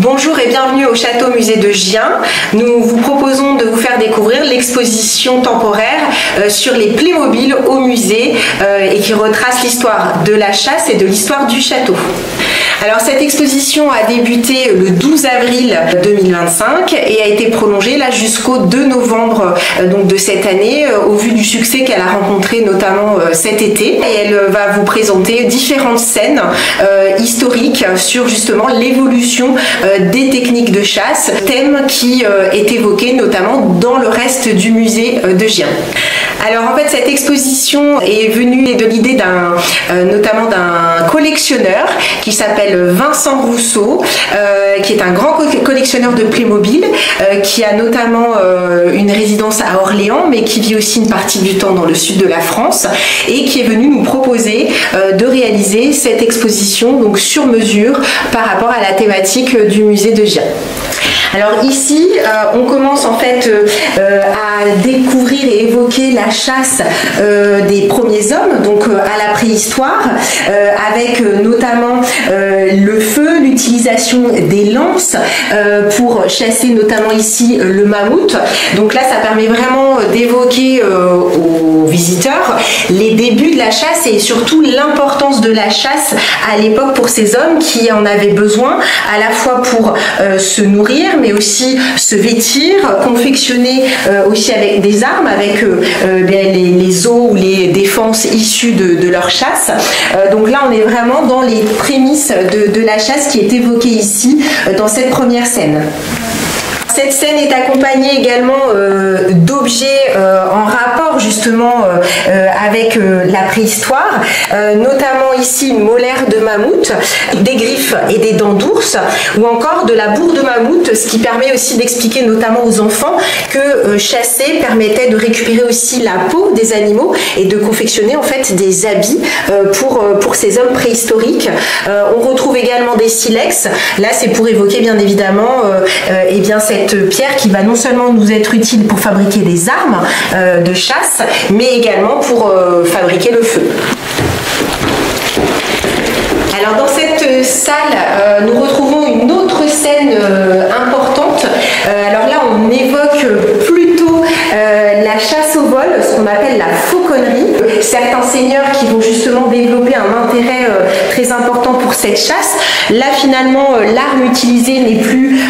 Bonjour et bienvenue au Château Musée de Gien. Nous vous proposons de vous faire découvrir l'exposition temporaire sur les Playmobil au musée et qui retrace l'histoire de la chasse et de l'histoire du château. Alors cette exposition a débuté le 12 avril 2025 et a été prolongée là jusqu'au 2 novembre donc de cette année au vu du succès qu'elle a rencontré notamment cet été. Et elle va vous présenter différentes scènes historiques sur justement l'évolution des techniques de chasse, thème qui est évoqué notamment dans le reste du musée de Gien. Alors en fait cette exposition est venue de l'idée notamment d'un collectionneur qui s'appelle Vincent Rousseau, qui est un grand collectionneur de Playmobil, qui a notamment une résidence à Orléans, mais qui vit aussi une partie du temps dans le sud de la France, et qui est venu nous proposer de réaliser cette exposition donc sur mesure par rapport à la thématique du musée de Gien. Alors ici, on commence en fait à découvrir et évoquer la chasse des premiers hommes, donc à la préhistoire, avec notamment le feu, l'utilisation des lances pour chasser notamment ici le mammouth. Donc là, ça permet vraiment d'évoquer aux visiteurs les débuts de la chasse et surtout l'importance de la chasse à l'époque pour ces hommes qui en avaient besoin, à la fois pour se nourrir, mais aussi se vêtir, confectionner aussi avec des armes, avec les os ou les défenses issues de leur chasse. Donc là, on est vraiment dans les prémices de la chasse qui est évoquée ici dans cette première scène. Cette scène est accompagnée également d'objets en rapport justement avec la préhistoire, notamment ici une molaire de mammouth, des griffes et des dents d'ours, ou encore de la bourre de mammouth, ce qui permet aussi d'expliquer notamment aux enfants que chasser permettait de récupérer aussi la peau des animaux et de confectionner en fait des habits pour ces hommes préhistoriques. On retrouve également des silex, là c'est pour évoquer bien évidemment cette pierre qui va non seulement nous être utile pour fabriquer des armes de chasse, mais également pour fabriquer le feu. Alors dans cette salle, nous retrouvons une autre scène importante. Alors là, on évoque plutôt la chasse au vol, ce qu'on appelle la fauconnerie. Certains seigneurs qui vont justement développer un intérêt très important pour cette chasse. Là, finalement, l'arme utilisée n'est plus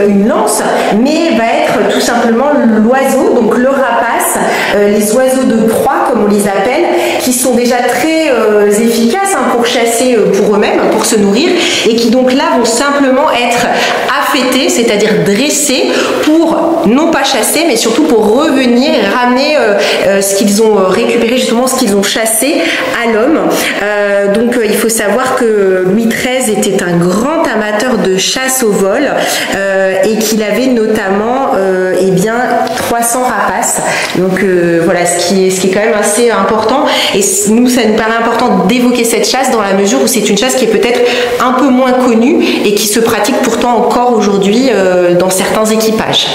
une lance, mais va être tout simplement l'oiseau, donc le rapace, les oiseaux de proie, comme on les appelle, qui sont déjà très efficaces pour chasser pour eux-mêmes, pour se nourrir, et qui donc là vont simplement être affêtés, c'est-à-dire dressés pour non pas chasser, mais surtout pour revenir et ramener ce qu'ils ont récupéré, justement ce qu'ils ont chassé à l'homme. Donc il faut savoir que Louis XIII était un grand amateur de chasse au vol et qu'il avait notamment 300 rapaces. Donc voilà, ce qui est quand même assez important. Et nous, ça nous paraît important d'évoquer cette chasse dans la mesure où c'est une chasse qui est peut-être un peu moins connue et qui se pratique pourtant encore aujourd'hui dans certains équipages.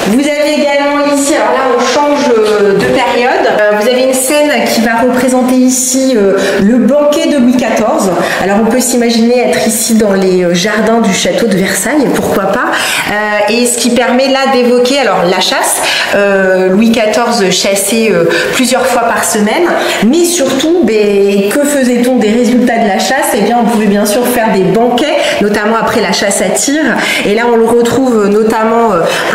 Vous avez également ici, alors là on change de période, vous avez une scène qui va représenter ici le banquet de Louis XIV. Alors on peut s'imaginer être ici dans les jardins du château de Versailles, pourquoi pas, et ce qui permet là d'évoquer alors la chasse. Louis XIV chassait plusieurs fois par semaine, mais surtout que faisait-on des résultats de la chasse? Eh bien on pouvait bien sûr faire des banquets, notamment après la chasse à tir, et là on le retrouve notamment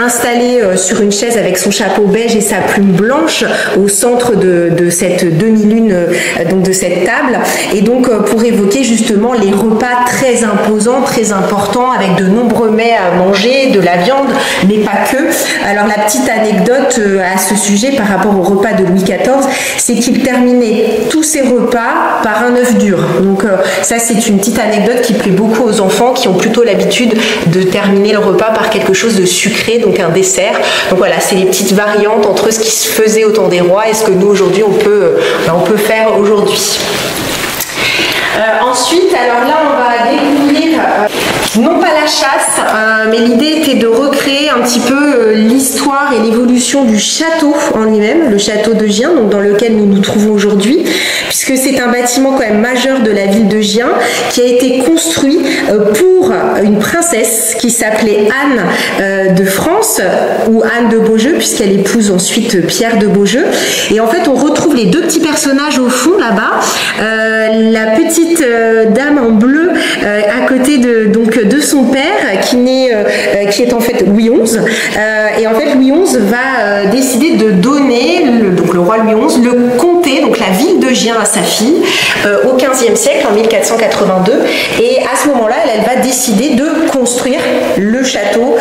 installé sur une chaise avec son chapeau beige et sa plume blanche au centre de cette demi-lune, donc de cette table, et donc pour évoquer justement les repas très imposants, très importants, avec de nombreux mets à manger, de la viande, mais pas que. Alors la petite anecdote à ce sujet par rapport au repas de Louis XIV, c'est qu'il terminait tous ses repas par un œuf dur. Donc ça c'est une petite anecdote qui plaît beaucoup aux enfants qui ont plutôt l'habitude de terminer le repas par quelque chose de sucré, donc un dessert. Donc voilà, c'est les petites variantes entre ce qui se faisait au temps des rois et ce que nous aujourd'hui on peut faire aujourd'hui. Ensuite, alors là on va découvrir Non pas la chasse, mais l'idée était de recréer un petit peu l'histoire et l'évolution du château en lui-même, le château de Gien, donc dans lequel nous nous trouvons aujourd'hui, puisque c'est un bâtiment quand même majeur de la ville de Gien qui a été construit pour une princesse qui s'appelait Anne de France, ou Anne de Beaujeu, puisqu'elle épouse ensuite Pierre de Beaujeu. Et en fait, on retrouve les deux petits personnages au fond là-bas, la petite dame en bleu à côté de son père, qui est en fait Louis XI. Et en fait, Louis XI va décider de donner, donc le roi Louis XI, le comté, donc la ville de Gien à sa fille, au XVe siècle, en 1482. Et à ce moment-là, elle va décider de construire le château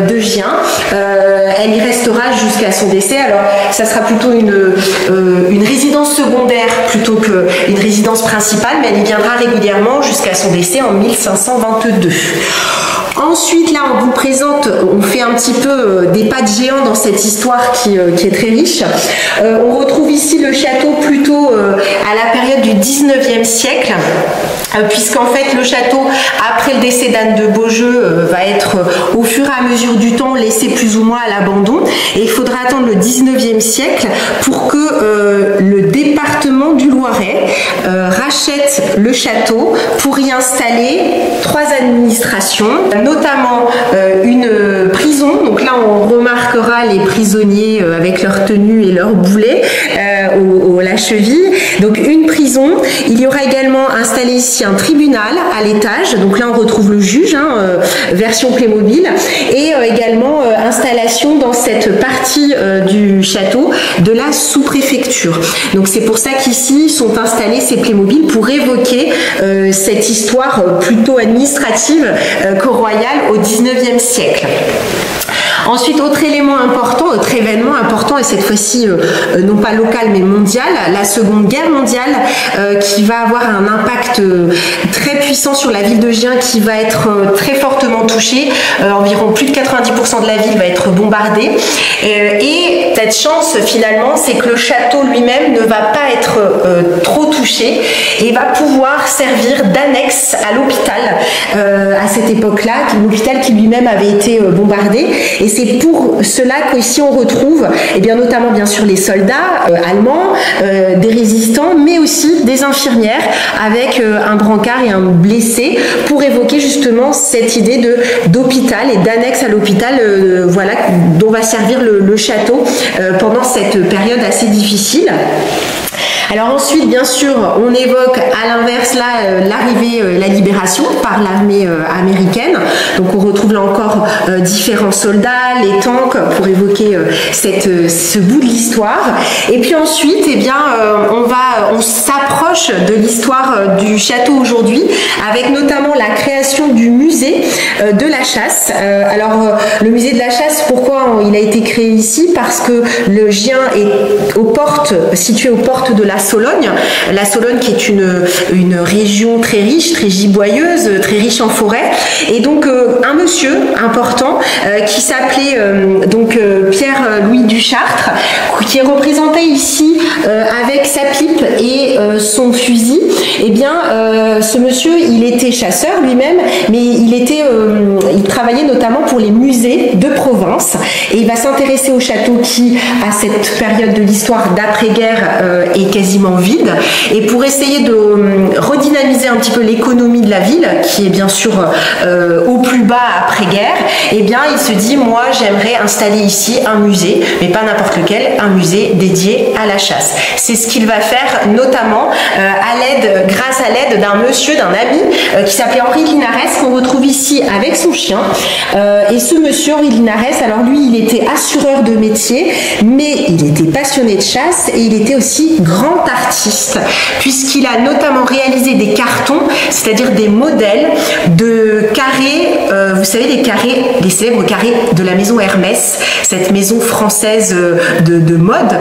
de Gien. Elle y restera jusqu'à son décès. Alors, ça sera plutôt une résidence secondaire plutôt qu'une résidence principale, mais elle y viendra régulièrement jusqu'à son décès en 1522. Ensuite, là, on vous présente, on fait un petit peu des pas de géant dans cette histoire qui est très riche. On retrouve ici le château plutôt à la période du 19e siècle, puisqu'en fait, le château, après le décès d'Anne de Beaujeu, va être au fur et à mesure du temps laissé plus ou moins à l'abandon. Et il faudra attendre le 19e siècle pour que le département du Loiret rachète le château pour y installer 3 administrations, notamment une prison. Donc là, on remarquera les prisonniers avec leur tenue et leur boulet la cheville. Donc une prison. Il y aura également installé ici un tribunal à l'étage. Donc là, on retrouve le juge, version Playmobil, et également installation dans cette partie du château de la sous-préfecture. Donc c'est pour ça qu'ici sont installés ces Playmobil pour évoquer cette histoire plutôt administrative qu'au royal au 19e siècle. Ensuite, autre élément important, autre événement important, et cette fois-ci non pas local mais mondial, la Seconde Guerre mondiale, qui va avoir un impact très puissant sur la ville de Gien, qui va être très fortement touchée. Environ plus de 90% de la ville va être bombardée. Et cette chance finalement, c'est que le château lui-même ne va pas être trop touché et va pouvoir servir d'annexe à l'hôpital à cette époque-là, l'hôpital qui lui-même avait été bombardé. Et c'est pour cela qu'ici on retrouve notamment bien sûr les soldats allemands, des résistants, mais aussi des infirmières avec un brancard et un blessé pour évoquer justement cette idée d'hôpital et d'annexe à l'hôpital voilà, dont va servir le château pendant cette période assez difficile. Alors ensuite, bien sûr, on évoque à l'inverse là l'arrivée, la libération par l'armée américaine. Donc on retrouve là encore différents soldats, les tanks pour évoquer ce bout de l'histoire. Et puis ensuite, on s'approche de l'histoire du château aujourd'hui, avec notamment la création du musée de la chasse. Alors le musée de la chasse, pourquoi il a été créé ici? Parce que le Gien est situé aux portes de la Sologne. La Sologne qui est une région très riche, très giboyeuse, très riche en forêt. Et donc un monsieur important qui s'appelait Pierre-Louis Duchartre, qui est représenté ici avec sa pipe et son fusil. Ce monsieur, il était chasseur lui-même, mais il travaillait notamment pour les musées de province, et il va s'intéresser au château qui, à cette période de l'histoire d'après-guerre, est quasiment vide, et pour essayer de redynamiser un petit peu l'économie de la ville, qui est bien sûr au plus bas après-guerre, il se dit, moi j'aimerais installer ici un musée, mais pas n'importe lequel, un musée dédié à la chasse. C'est ce qu'il va faire notamment grâce à l'aide d'un monsieur, d'un ami qui s'appelait Henri Linares, qu'on retrouve ici avec son chien. Et ce monsieur Henri Linares, alors lui, il était assureur de métier, mais il était passionné de chasse et il était aussi grand artiste, puisqu'il a notamment réalisé des cartons, c'est-à-dire des modèles de carrés, vous savez, les les célèbres carrés de la maison Hermès, cette maison française de mode,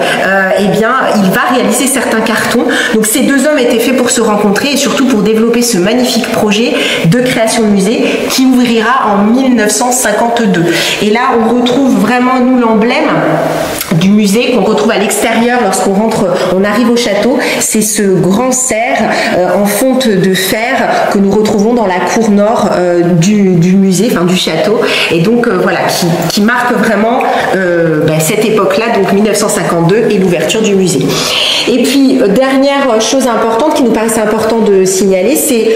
eh bien, il va réaliser certains cartons. Donc ces deux hommes étaient faits pour se rencontrer et surtout pour développer ce magnifique projet de création de musée qui ouvrira en 1952. Et là, on retrouve vraiment, nous, l'emblème du musée qu'on retrouve à l'extérieur lorsqu'on rentre, on arrive au château. C'est ce grand cerf en fonte de fer que nous retrouvons dans la cour nord du musée, enfin du château, et donc voilà, qui marque vraiment cette époque-là, donc 1952, et l'ouverture du musée. Et puis, dernière chose importante qui nous paraissait important de signaler, c'est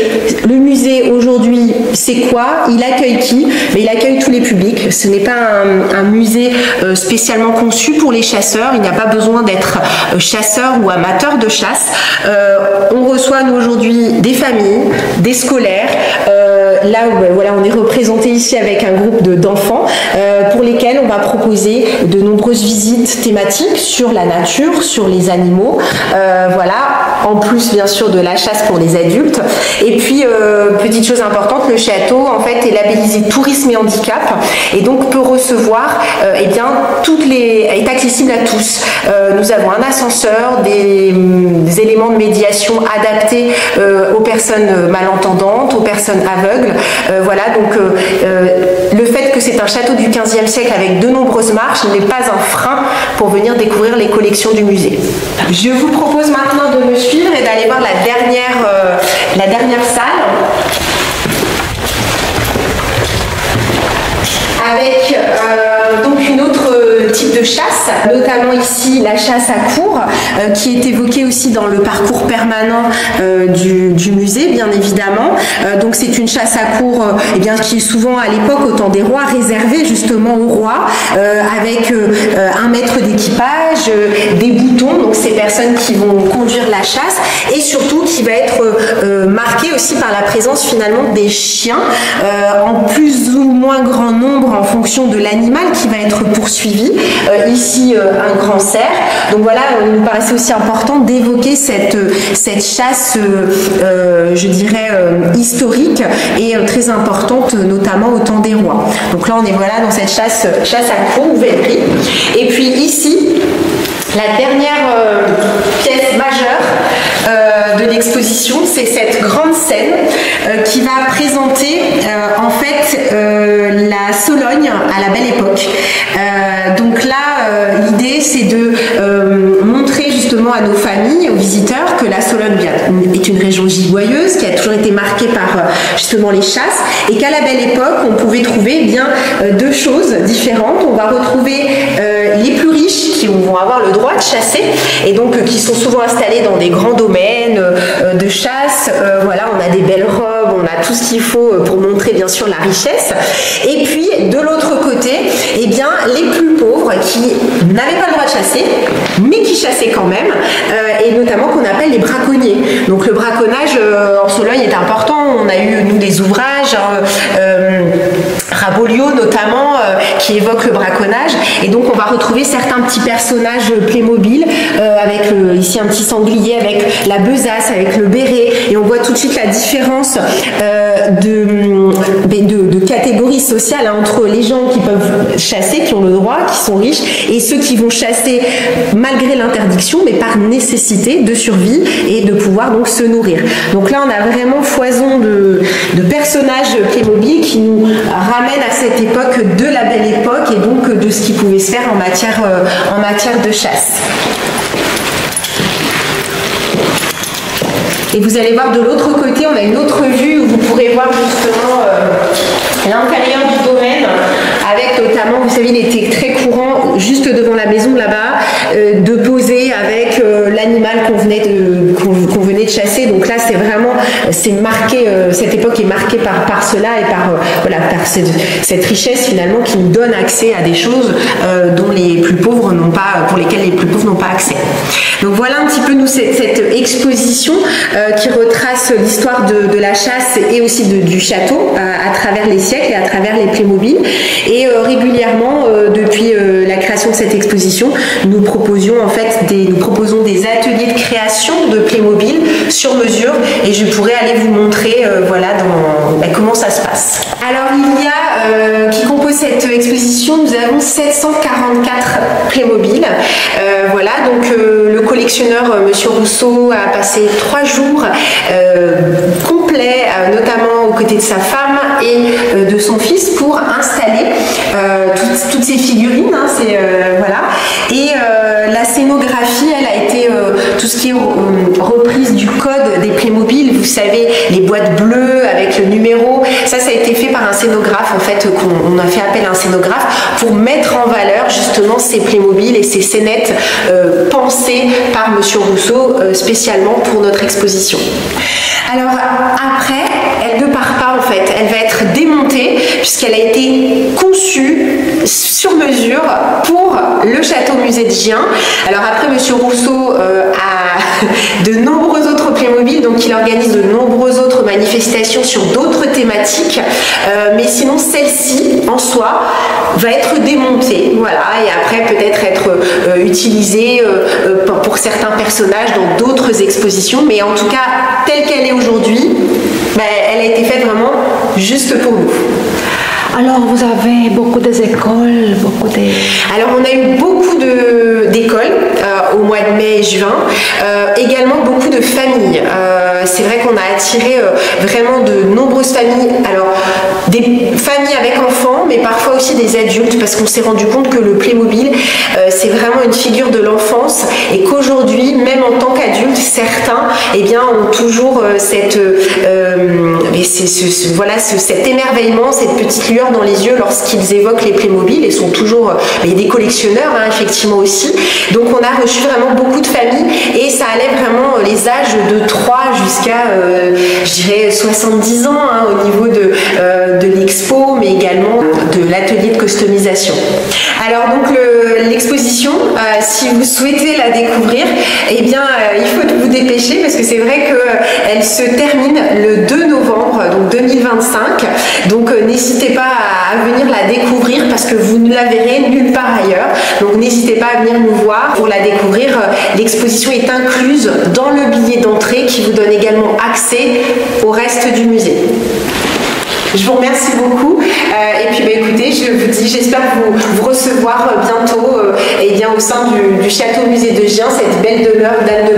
le musée aujourd'hui, c'est quoi? Il accueille qui? Mais il accueille tous les publics. Ce n'est pas un musée spécialement conçu pour les chasseurs. Il n'y a pas besoin d'être chasseur ou amateur de chasse. On reçoit, nous, aujourd'hui, des familles, des scolaires. Là, voilà, on est représenté ici avec un groupe d'enfants pour lesquels on va proposer de nombreuses visites thématiques sur la nature, sur les animaux, voilà, en plus bien sûr de la chasse pour les adultes. Et puis, petite chose importante, le château en fait est labellisé tourisme et handicap et donc peut recevoir eh bien, est accessible à tous. Nous avons un ascenseur, des éléments de médiation adaptés aux personnes malentendantes, aux personnes aveugles. Voilà, donc le fait que c'est un château du XVe siècle avec de nombreuses marches n'est pas un frein pour venir découvrir les collections du musée. Je vous propose maintenant de me suivre et d'aller voir la dernière salle avec donc une autre type de chasse, notamment ici la chasse à courre, qui est évoquée aussi dans le parcours permanent du musée, bien évidemment. Donc c'est une chasse à courre eh bien, qui est souvent à l'époque, au temps des rois, réservée justement aux rois, avec un maître d'équipage, des boutons, donc ces personnes qui vont conduire la chasse, et surtout qui va être marquée aussi par la présence finalement des chiens, en plus ou moins grand nombre en fonction de l'animal qui va être poursuivi. Ici, un grand cerf. Donc voilà, il nous paraissait aussi important d'évoquer cette chasse, je dirais, historique et très importante, notamment au temps des rois. Donc là, on est voilà dans cette chasse à courre ou vélerie. Et puis ici, la dernière pièce majeure de l'exposition, c'est cette grande scène qui va présenter en fait la Sologne à la Belle Époque. Donc là, l'idée c'est de montrer justement à nos familles, aux visiteurs, que la Sologne est une région giboyeuse qui a toujours été marquée par justement les chasses, et qu'à la Belle Époque, on pouvait trouver bien deux choses différentes. On va retrouver les plus riches qui vont avoir le droit de chasser et donc qui sont souvent installés dans des grands domaines de chasse. Voilà, on a des belles robes, on a tout ce qu'il faut pour montrer bien sûr la richesse. Et puis de l'autre côté, eh bien les plus pauvres qui n'avaient pas le droit de chasser, mais qui chassaient quand même, et notamment qu'on appelle les braconniers. Donc le braconnage en Sologne est important. On a eu nous des ouvrages, Rabolio notamment, qui évoquent le braconnage, et donc on va retrouver certains petits personnages Playmobil, avec ici un petit sanglier avec la besace, avec le béret, et on voit tout de suite la différence de catégorie sociale entre les gens qui peuvent chasser, qui ont le droit, qui sont riches, et ceux qui vont chasser malgré l'interdiction, mais par nécessité de survie et de pouvoir donc se nourrir. Donc là on a vraiment foison de personnages Playmobil qui nous ramènent à cette époque de la Belle Époque et donc de ce qui pouvait se faire en matière de chasse. Et vous allez voir de l'autre côté, on a une autre vue où vous pourrez voir justement l'intérieur du domaine, avec notamment, vous savez, il était très courant juste devant la maison là-bas de poser avec l'animal qu'on venait de chasser. Donc là, c'est vraiment, c'est marqué, cette époque est marquée par cela et par cette richesse finalement qui nous donne accès à des choses dont les plus pauvres n'ont pas, pour lesquelles les plus pauvres n'ont pas accès. Donc voilà un petit peu nous cette exposition qui retrace l'histoire de la chasse et aussi du château à travers les siècles et à travers les Playmobil. Et régulièrement, depuis la création de cette exposition, nous proposons des ateliers de création de Playmobil sur mesure, et je pourrais aller vous montrer voilà comment ça se passe. Alors il y a qui compose propos de cette exposition, nous avons 744 Playmobil. Voilà, donc le collectionneur Monsieur Rousseau a passé 3 jours complets, notamment aux côtés de sa femme et de son fils, pour installer toutes ces figurines. Hein, voilà. Et la scénographie, elle a été tout ce qui est reprise du code des Playmobil. Vous savez, les boîtes bleues avec le numéro. Ça a été fait par un scénographe, en fait, on a fait appel à un scénographe pour mettre en valeur justement ces Playmobil et ces scénettes pensées par Monsieur Rousseau spécialement pour notre exposition. Alors après, elle ne part pas en fait, elle va être démontée puisqu'elle a été conçue sur mesure pour le château musée de Gien. Alors après, Monsieur Rousseau a de nombreux autres Playmobil, donc il organise de nombreuses autres manifestations sur d'autres thématiques, mais sinon celle-ci en soi va être démontée, voilà, et après peut-être être utilisée pour certains personnages dans d'autres expositions, mais en tout cas telle qu'elle est aujourd'hui, elle a été faite vraiment juste pour nous. Alors, vous avez beaucoup d'écoles, Alors, on a eu beaucoup d'écoles au mois de mai et juin, également beaucoup de familles. C'est vrai qu'on a attiré vraiment de nombreuses familles, alors des familles avec enfants, mais parfois aussi des adultes, parce qu'on s'est rendu compte que le Playmobil, c'est vraiment une figure de l'enfance, et qu'aujourd'hui, même en tant qu'adultes, certains ont toujours cet émerveillement, cette petite lueur dans les yeux lorsqu'ils évoquent les Playmobil, et sont toujours il y a des collectionneurs effectivement aussi. Donc on a reçu vraiment beaucoup de familles, et ça allait vraiment les âges de 3 jusqu'à je dirais 70 ans au niveau de l'expo, mais également de l'atelier de customisation. Alors donc l'exposition, si vous souhaitez la découvrir, il faut vous dépêcher, parce que c'est vrai qu'elle se termine le 2 novembre donc 2025, donc n'hésitez pas à venir la découvrir, parce que vous ne la verrez nulle part ailleurs. Donc n'hésitez pas à venir nous voir pour la découvrir. L'exposition est incluse dans le billet d'entrée qui vous donne également accès au reste du musée. Je vous remercie beaucoup, et puis écoutez, je vous dis, j'espère vous recevoir bientôt au sein du château musée de Gien, cette belle demeure d'Anne